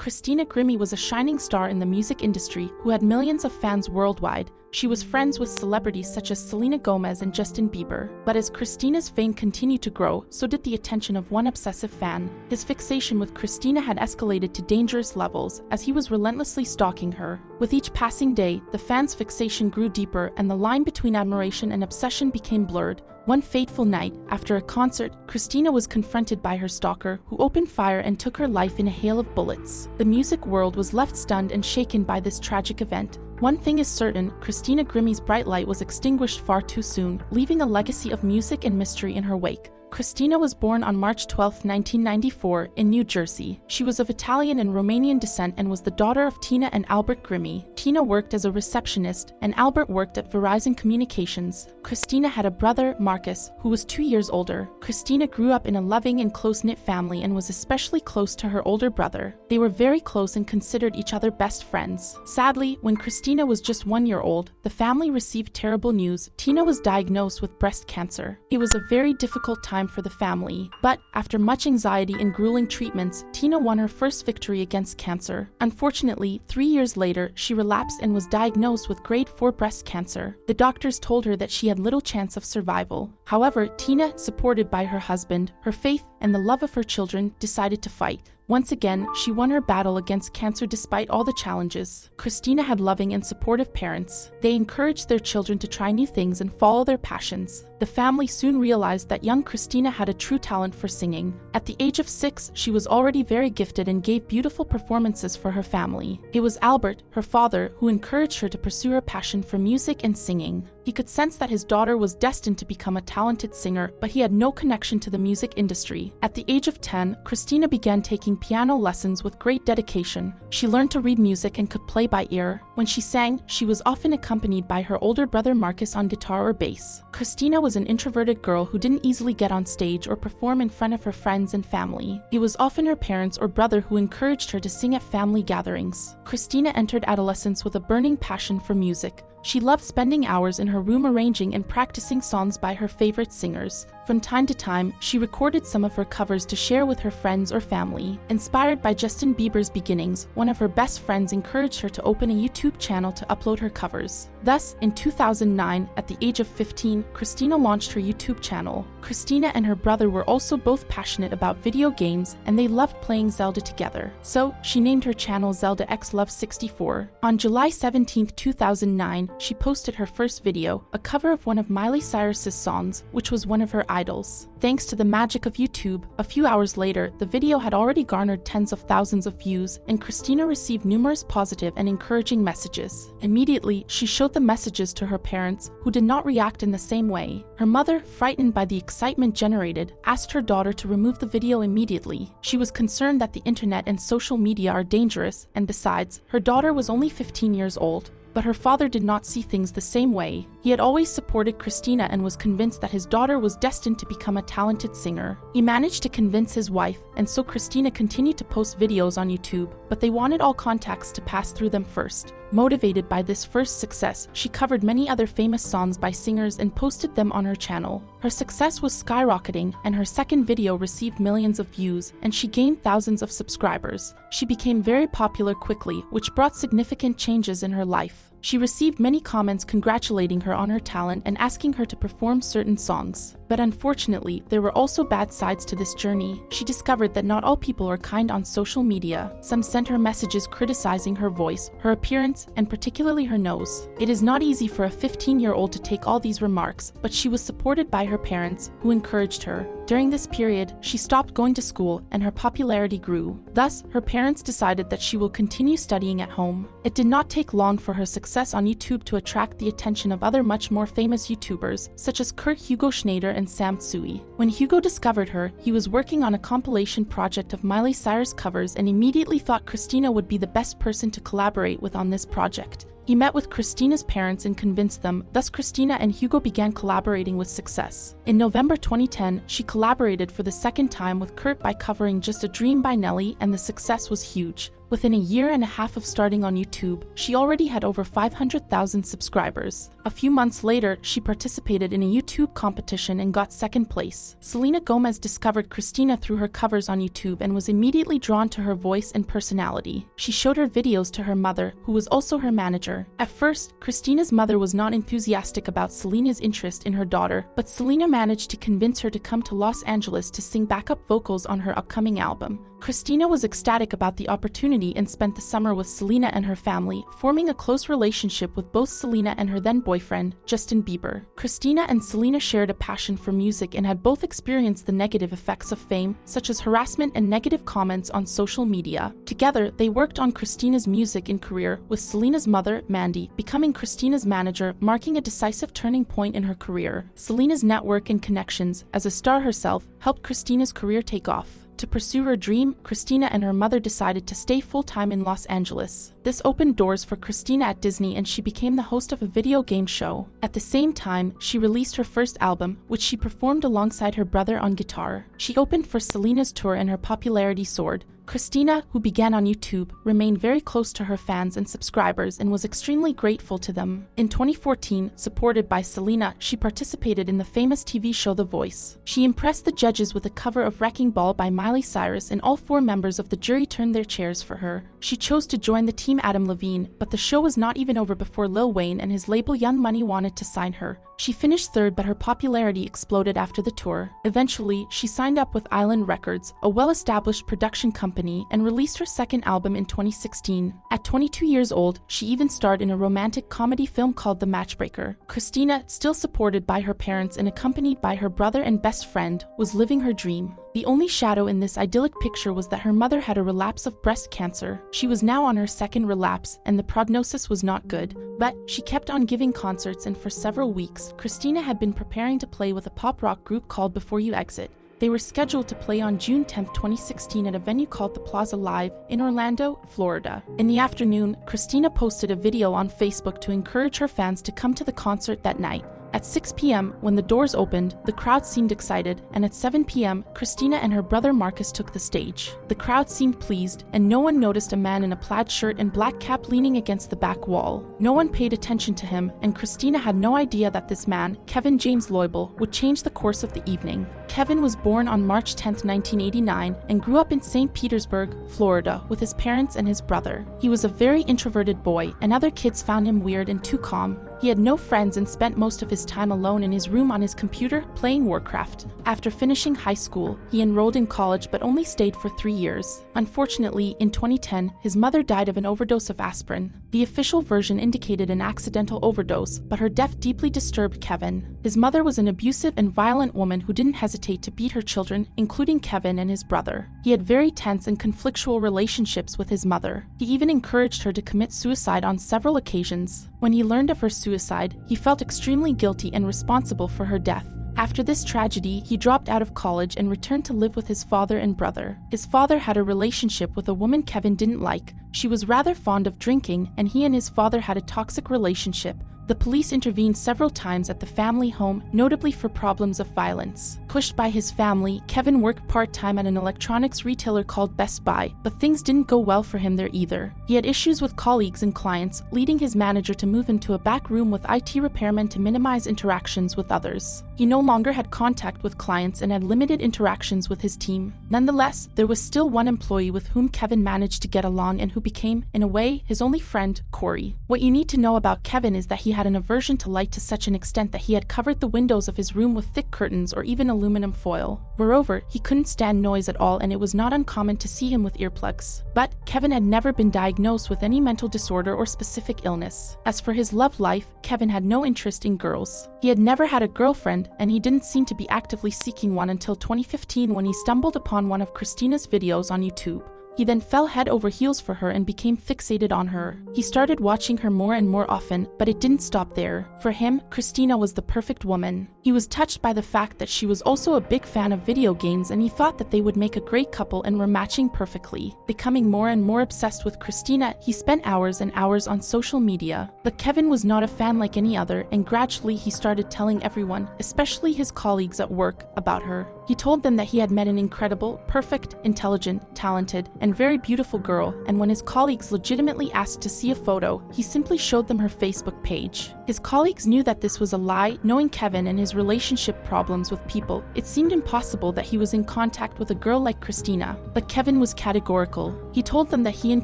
Christina Grimmie was a shining star in the music industry who had millions of fans worldwide. She was friends with celebrities such as Selena Gomez and Justin Bieber. But as Christina's fame continued to grow, so did the attention of one obsessive fan. His fixation with Christina had escalated to dangerous levels, as he was relentlessly stalking her. With each passing day, the fan's fixation grew deeper and the line between admiration and obsession became blurred. One fateful night, after a concert, Christina was confronted by her stalker, who opened fire and took her life in a hail of bullets. The music world was left stunned and shaken by this tragic event. One thing is certain, Christina Grimmie's bright light was extinguished far too soon, leaving a legacy of music and mystery in her wake. Christina was born on March 12, 1994, in New Jersey. She was of Italian and Romanian descent and was the daughter of Tina and Albert Grimmie. Tina worked as a receptionist, and Albert worked at Verizon Communications. Christina had a brother, Marcus, who was 2 years older. Christina grew up in a loving and close-knit family and was especially close to her older brother. They were very close and considered each other best friends. Sadly, when Christina was just 1 year old, the family received terrible news. Tina was diagnosed with breast cancer. It was a very difficult time for the family, but after much anxiety and grueling treatments, Tina won her first victory against cancer. Unfortunately, 3 years later, she relapsed and was diagnosed with grade 4 breast cancer. The doctors told her that she had little chance of survival. However, Tina, supported by her husband, her faith, and the love of her children, decided to fight. Once again, she won her battle against cancer despite all the challenges. Christina had loving and supportive parents. They encouraged their children to try new things and follow their passions. The family soon realized that young Christina had a true talent for singing. At the age of 6, she was already very gifted and gave beautiful performances for her family. It was Albert, her father, who encouraged her to pursue her passion for music and singing. He could sense that his daughter was destined to become a talented singer, but he had no connection to the music industry. At the age of 10, Christina began taking piano lessons with great dedication. She learned to read music and could play by ear. When she sang, she was often accompanied by her older brother Marcus on guitar or bass. Christina was an introverted girl who didn't easily get on stage or perform in front of her friends and family. It was often her parents or brother who encouraged her to sing at family gatherings. Christina entered adolescence with a burning passion for music. She loved spending hours in her room arranging and practicing songs by her favorite singers. From time to time, she recorded some of her covers to share with her friends or family. Inspired by Justin Bieber's beginnings, one of her best friends encouraged her to open a YouTube channel to upload her covers. Thus, in 2009, at the age of 15, Christina launched her YouTube channel. Christina and her brother were also both passionate about video games, and they loved playing Zelda together. So, she named her channel Zelda X Love 64. On July 17, 2009, she posted her first video, a cover of one of Miley Cyrus's songs, which was one of her idols. Thanks to the magic of YouTube, a few hours later, the video had already garnered tens of thousands of views, and Christina received numerous positive and encouraging messages. Immediately, she showed the messages to her parents, who did not react in the same way. Her mother, frightened by the excitement generated, asked her daughter to remove the video immediately. She was concerned that the internet and social media are dangerous, and besides, her daughter was only 15 years old. But her father did not see things the same way. He had always supported Christina and was convinced that his daughter was destined to become a talented singer. He managed to convince his wife, and so Christina continued to post videos on YouTube, but they wanted all contacts to pass through them first. Motivated by this first success, she covered many other famous songs by singers and posted them on her channel. Her success was skyrocketing, and her second video received millions of views, and she gained thousands of subscribers. She became very popular quickly, which brought significant changes in her life. She received many comments congratulating her on her talent and asking her to perform certain songs. But unfortunately, there were also bad sides to this journey. She discovered that not all people are kind on social media. Some sent her messages criticizing her voice, her appearance, and particularly her nose. It is not easy for a 15-year-old to take all these remarks, but she was supported by her parents, who encouraged her. During this period, she stopped going to school and her popularity grew. Thus, her parents decided that she will continue studying at home. It did not take long for her success on YouTube to attract the attention of other much more famous YouTubers, such as Kurt Hugo Schneider and Sam Tsui. When Hugo discovered her, he was working on a compilation project of Miley Cyrus covers and immediately thought Christina would be the best person to collaborate with on this project. He met with Christina's parents and convinced them, thus Christina and Hugo began collaborating with success. In November 2010, she collaborated for the second time with Kurt by covering Just a Dream by Nelly, and the success was huge. Within a year and a half of starting on YouTube, she already had over 500,000 subscribers. A few months later, she participated in a YouTube competition and got second place. Selena Gomez discovered Christina through her covers on YouTube and was immediately drawn to her voice and personality. She showed her videos to her mother, who was also her manager. At first, Christina's mother was not enthusiastic about Selena's interest in her daughter, but Selena managed to convince her to come to Los Angeles to sing backup vocals on her upcoming album. Christina was ecstatic about the opportunity and spent the summer with Selena and her family, forming a close relationship with both Selena and her then-boyfriend, Justin Bieber. Christina and Selena shared a passion for music and had both experienced the negative effects of fame, such as harassment and negative comments on social media. Together, they worked on Christina's music and career, with Selena's mother, Mandy, becoming Christina's manager, marking a decisive turning point in her career. Selena's network and connections, as a star herself, helped Christina's career take off. To pursue her dream, Christina and her mother decided to stay full-time in Los Angeles. This opened doors for Christina at Disney, and she became the host of a video game show. At the same time, she released her first album, which she performed alongside her brother on guitar. She opened for Selena's tour and her popularity soared. Christina, who began on YouTube, remained very close to her fans and subscribers and was extremely grateful to them. In 2014, supported by Selena, she participated in the famous TV show The Voice. She impressed the judges with a cover of Wrecking Ball by Miley Cyrus, and all 4 members of the jury turned their chairs for her. She chose to join the team Adam Levine, but the show was not even over before Lil Wayne and his label Young Money wanted to sign her. She finished third, but her popularity exploded after the tour. Eventually, she signed up with Island Records, a well-established production company, and released her second album in 2016. At 22 years old, she even starred in a romantic comedy film called The Matchbreaker. Christina, still supported by her parents and accompanied by her brother and best friend, was living her dream. The only shadow in this idyllic picture was that her mother had a relapse of breast cancer. She was now on her second relapse, and the prognosis was not good. But she kept on giving concerts, and for several weeks, Christina had been preparing to play with a pop-rock group called Before You Exit. They were scheduled to play on June 10, 2016 at a venue called the Plaza Live in Orlando, Florida. In the afternoon, Christina posted a video on Facebook to encourage her fans to come to the concert that night. At 6 p.m., when the doors opened, the crowd seemed excited, and at 7 p.m., Christina and her brother Marcus took the stage. The crowd seemed pleased, and no one noticed a man in a plaid shirt and black cap leaning against the back wall. No one paid attention to him, and Christina had no idea that this man, Kevin James Loibl, would change the course of the evening. Kevin was born on March 10, 1989, and grew up in St. Petersburg, Florida, with his parents and his brother. He was a very introverted boy, and other kids found him weird and too calm. He had no friends and spent most of his time alone in his room on his computer playing Warcraft. After finishing high school, he enrolled in college but only stayed for 3 years. Unfortunately, in 2010, his mother died of an overdose of aspirin. The official version indicated an accidental overdose, but her death deeply disturbed Kevin. His mother was an abusive and violent woman who didn't hesitate to beat her children, including Kevin and his brother. He had very tense and conflictual relationships with his mother. He even encouraged her to commit suicide on several occasions. When he learned of her suicide, he felt extremely guilty and responsible for her death. After this tragedy, he dropped out of college and returned to live with his father and brother. His father had a relationship with a woman Kevin didn't like. She was rather fond of drinking, and he and his father had a toxic relationship. The police intervened several times at the family home, notably for problems of violence. Pushed by his family, Kevin worked part-time at an electronics retailer called Best Buy, but things didn't go well for him there either. He had issues with colleagues and clients, leading his manager to move into a back room with IT repairmen to minimize interactions with others. He no longer had contact with clients and had limited interactions with his team. Nonetheless, there was still one employee with whom Kevin managed to get along and who became, in a way, his only friend, Corey. What you need to know about Kevin is that he had an aversion to light to such an extent that he had covered the windows of his room with thick curtains or even aluminum foil. Moreover, he couldn't stand noise at all, and it was not uncommon to see him with earplugs. But Kevin had never been diagnosed with any mental disorder or specific illness. As for his love life, Kevin had no interest in girls. He had never had a girlfriend, and he didn't seem to be actively seeking one until 2015 when he stumbled upon one of Christina's videos on YouTube. He then fell head over heels for her and became fixated on her. He started watching her more and more often, but it didn't stop there. For him, Christina was the perfect woman. He was touched by the fact that she was also a big fan of video games, and he thought that they would make a great couple and were matching perfectly. Becoming more and more obsessed with Christina, he spent hours and hours on social media. But Kevin was not a fan like any other, and gradually he started telling everyone, especially his colleagues at work, about her. He told them that he had met an incredible, perfect, intelligent, talented, and very beautiful girl, and when his colleagues legitimately asked to see a photo, he simply showed them her Facebook page. His colleagues knew that this was a lie. Knowing Kevin and his relationship problems with people, it seemed impossible that he was in contact with a girl like Christina. But Kevin was categorical. He told them that he and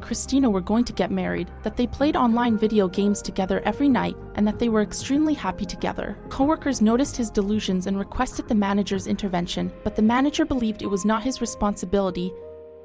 Christina were going to get married, that they played online video games together every night, and that they were extremely happy together. Coworkers noticed his delusions and requested the manager's intervention, but the manager believed it was not his responsibility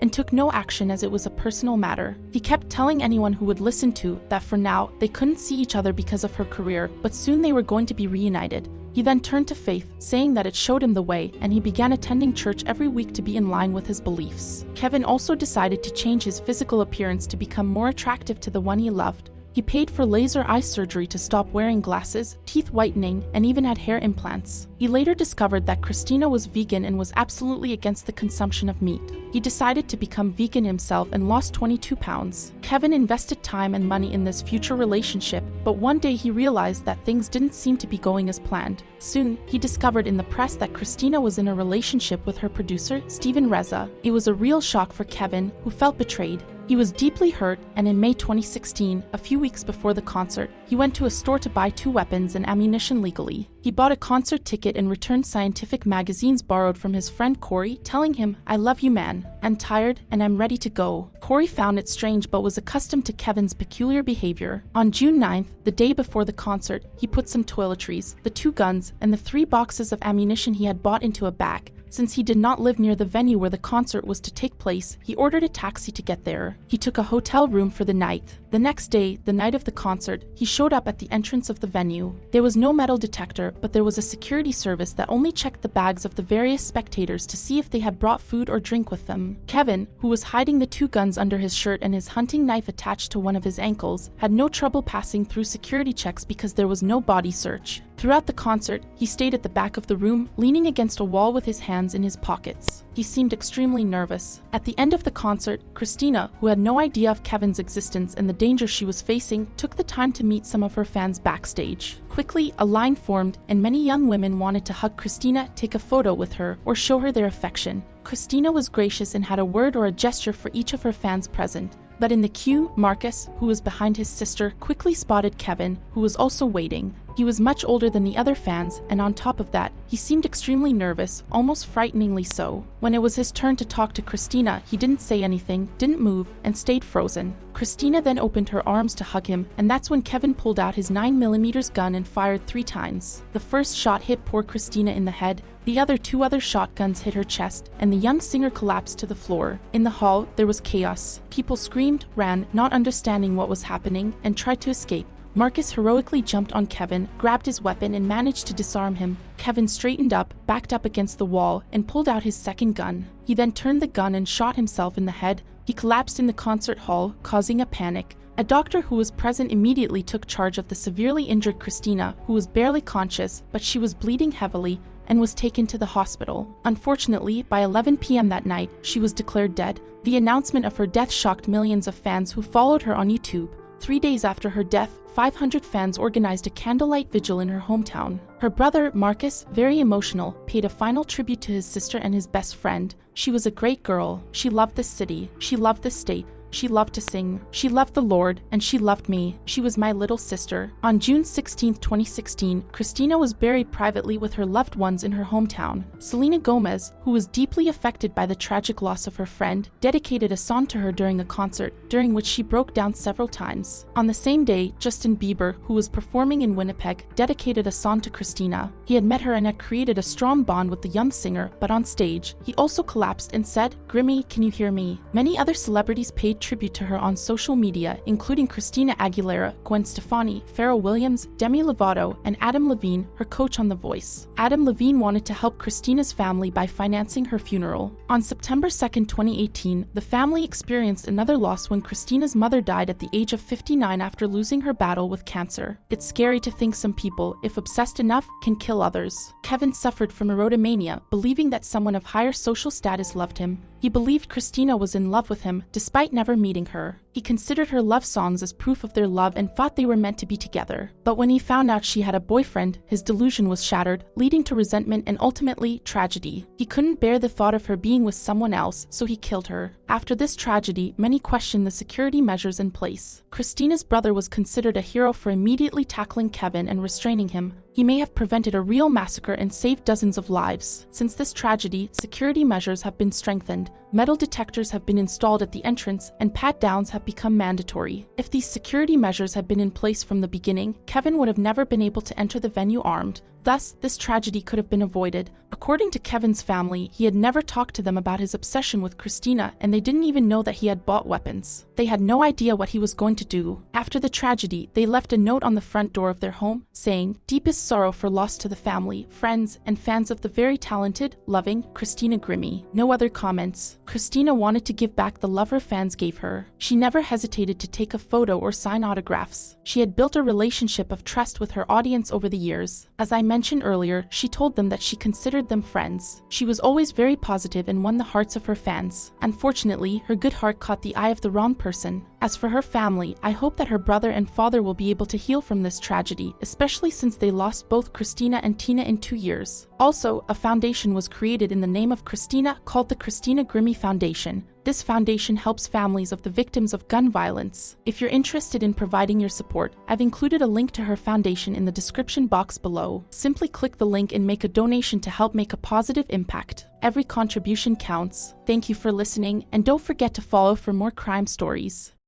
and took no action as it was a personal matter. He kept telling anyone who would listen to that for now they couldn't see each other because of her career, but soon they were going to be reunited. He then turned to faith, saying that it showed him the way, and he began attending church every week to be in line with his beliefs. Kevin also decided to change his physical appearance to become more attractive to the one he loved. He paid for laser eye surgery to stop wearing glasses, teeth whitening, and even had hair implants. He later discovered that Christina was vegan and was absolutely against the consumption of meat. He decided to become vegan himself and lost 22 pounds. Kevin invested time and money in this future relationship, but one day he realized that things didn't seem to be going as planned. Soon, he discovered in the press that Christina was in a relationship with her producer, Steven Reza. It was a real shock for Kevin, who felt betrayed. He was deeply hurt, and in May 2016, a few weeks before the concert, he went to a store to buy 2 weapons and ammunition legally. He bought a concert ticket and returned scientific magazines borrowed from his friend Corey, telling him, "I love you, man. I'm tired and I'm ready to go." Corey found it strange but was accustomed to Kevin's peculiar behavior. On June 9th, the day before the concert, he put some toiletries, the 2 guns, and the 3 boxes of ammunition he had bought into a bag. Since he did not live near the venue where the concert was to take place, he ordered a taxi to get there. He took a hotel room for the night. The next day, the night of the concert, he showed up at the entrance of the venue. There was no metal detector, but there was a security service that only checked the bags of the various spectators to see if they had brought food or drink with them. Kevin, who was hiding the 2 guns under his shirt and his hunting knife attached to one of his ankles, had no trouble passing through security checks because there was no body search. Throughout the concert, he stayed at the back of the room, leaning against a wall with his hands in his pockets. He seemed extremely nervous. At the end of the concert, Christina, who had no idea of Kevin's existence and the danger she was facing, took the time to meet some of her fans backstage. Quickly, a line formed, and many young women wanted to hug Christina, take a photo with her, or show her their affection. Christina was gracious and had a word or a gesture for each of her fans present. But in the queue, Marcus, who was behind his sister, quickly spotted Kevin, who was also waiting. He was much older than the other fans, and on top of that, he seemed extremely nervous, almost frighteningly so. When it was his turn to talk to Christina, he didn't say anything, didn't move, and stayed frozen. Christina then opened her arms to hug him, and that's when Kevin pulled out his 9mm gun and fired 3 times. The first shot hit poor Christina in the head. The other 2 other shotguns hit her chest, and the young singer collapsed to the floor. In the hall, there was chaos. People screamed, ran, not understanding what was happening, and tried to escape. Marcus heroically jumped on Kevin, grabbed his weapon, and managed to disarm him. Kevin straightened up, backed up against the wall, and pulled out his second gun. He then turned the gun and shot himself in the head. He collapsed in the concert hall, causing a panic. A doctor who was present immediately took charge of the severely injured Christina, who was barely conscious, but she was bleeding heavily, and was taken to the hospital. Unfortunately, by 11 p.m. that night, she was declared dead. The announcement of her death shocked millions of fans who followed her on YouTube. 3 days after her death, 500 fans organized a candlelight vigil in her hometown. Her brother, Marcus, very emotional, paid a final tribute to his sister and his best friend. "She was a great girl. She loved this city. She loved this state. She loved to sing. She loved the Lord, and she loved me. She was my little sister." On June 16, 2016, Christina was buried privately with her loved ones in her hometown. Selena Gomez, who was deeply affected by the tragic loss of her friend, dedicated a song to her during a concert, during which she broke down several times. On the same day, Justin Bieber, who was performing in Winnipeg, dedicated a song to Christina. He had met her and had created a strong bond with the young singer, but on stage, he also collapsed and said, "Grimmie, can you hear me?" Many other celebrities paid tribute to her on social media, including Christina Aguilera, Gwen Stefani, Pharrell Williams, Demi Lovato, and Adam Levine, her coach on The Voice. Adam Levine wanted to help Christina's family by financing her funeral. On September 2, 2018, the family experienced another loss when Christina's mother died at the age of 59 after losing her battle with cancer. It's scary to think some people, if obsessed enough, can kill others. Kevin suffered from erotomania, believing that someone of higher social status loved him. He believed Christina was in love with him despite never meeting her. He considered her love songs as proof of their love and thought they were meant to be together. But when he found out she had a boyfriend, his delusion was shattered, leading to resentment and ultimately tragedy. He couldn't bear the thought of her being with someone else, so he killed her. After this tragedy, many questioned the security measures in place. Christina's brother was considered a hero for immediately tackling Kevin and restraining him. He may have prevented a real massacre and saved dozens of lives. Since this tragedy, security measures have been strengthened. Metal detectors have been installed at the entrance, and pat-downs have become mandatory. If these security measures had been in place from the beginning, Kevin would have never been able to enter the venue armed. Thus, this tragedy could have been avoided. According to Kevin's family, he had never talked to them about his obsession with Christina, and they didn't even know that he had bought weapons. They had no idea what he was going to do. After the tragedy, they left a note on the front door of their home, saying, "Deepest sorrow for loss to the family, friends, and fans of the very talented, loving Christina Grimmie." No other comments. Christina wanted to give back the love her fans gave her. She never hesitated to take a photo or sign autographs. She had built a relationship of trust with her audience over the years. As I mentioned earlier, she told them that she considered them friends. She was always very positive and won the hearts of her fans. Unfortunately, her good heart caught the eye of the wrong person. As for her family, I hope that her brother and father will be able to heal from this tragedy, especially since they lost both Christina and Tina in 2 years. Also, a foundation was created in the name of Christina called the Christina Grimmie Foundation. This foundation helps families of the victims of gun violence. If you're interested in providing your support, I've included a link to her foundation in the description box below. Simply click the link and make a donation to help make a positive impact. Every contribution counts. Thank you for listening, and don't forget to follow for more crime stories.